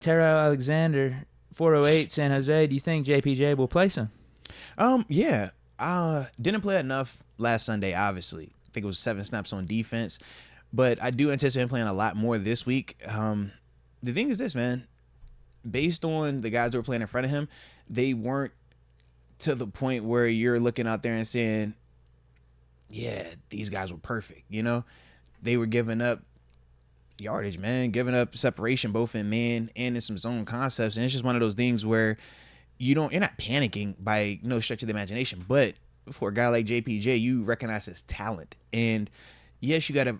Terrell Alexander, 408, San Jose. Do you think JPJ will place him? Yeah. Didn't play enough last Sunday, obviously. I think it was 7 snaps on defense. But I do anticipate him playing a lot more this week. The thing is this, man. Based on the guys who were playing in front of him, they weren't to the point where you're looking out there and saying, yeah, these guys were perfect. They were giving up yardage, man, giving up separation both in man and in some zone concepts. And it's just one of those things where you're not panicking by no stretch of the imagination. But for a guy like JPJ, you recognize his talent. And yes, you got to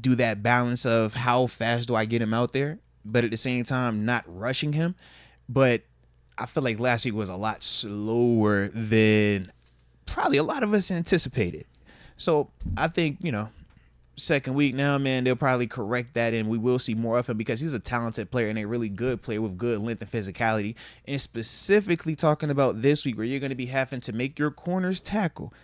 do that balance of how fast do I get him out there, but at the same time, not rushing him. But I feel like last week was a lot slower than probably a lot of us anticipated. So I think, second week now, man, they'll probably correct that and we will see more of him because he's a talented player and a really good player with good length and physicality. And specifically talking about this week where you're going to be having to make your corners tackle.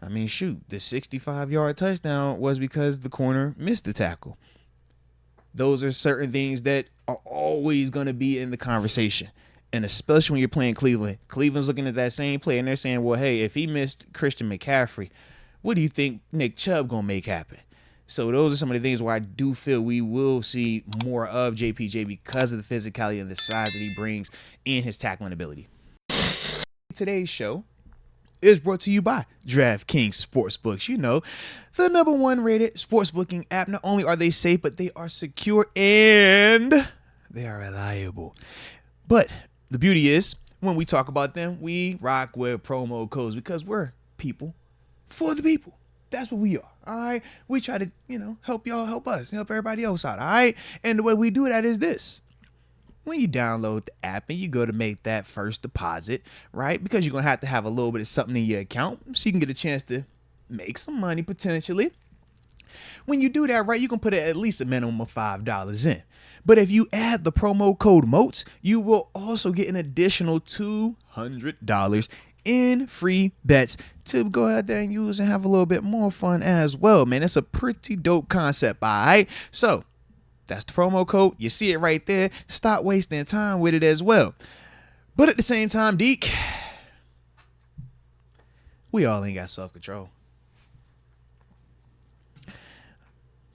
I mean, shoot, the 65-yard touchdown was because the corner missed the tackle. Those are certain things that are always going to be in the conversation. And especially when you're playing Cleveland. Cleveland's looking at that same play and they're saying, well, hey, if he missed Christian McCaffrey, what do you think Nick Chubb going to make happen? So those are some of the things where I do feel we will see more of JPJ because of the physicality and the size that he brings and his tackling ability. Today's show is brought to you by DraftKings Sportsbooks. The #1 rated sportsbooking app. Not only are they safe, but they are secure and they are reliable. But the beauty is, when we talk about them, we rock with promo codes because we're people for the people. That's what we are. All right. We try to, help y'all, help us, help everybody else out. All right. And the way we do that is this. When you download the app and you go to make that first deposit, right? Because you're going to have a little bit of something in your account so you can get a chance to make some money potentially. When you do that, right, you can put at least a minimum of $5 in. But if you add the promo code MOATS, you will also get an additional $200 in free bets to go out there and use and have a little bit more fun as well, man. It's a pretty dope concept, all right? So that's the promo code. You see it right there. Stop wasting time with it as well. But at the same time, Deke, we all ain't got self-control.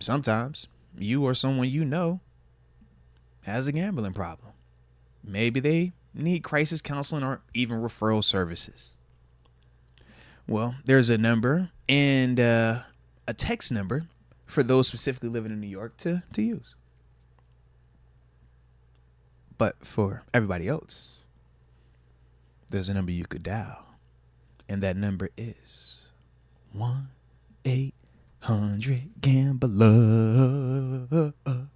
Sometimes you or someone has a gambling problem. Maybe they need crisis counseling or even referral services. Well, there's a number and a text number for those specifically living in New York to use. But for everybody else, there's a number you could dial. And that number is 1-800-GAMBLER.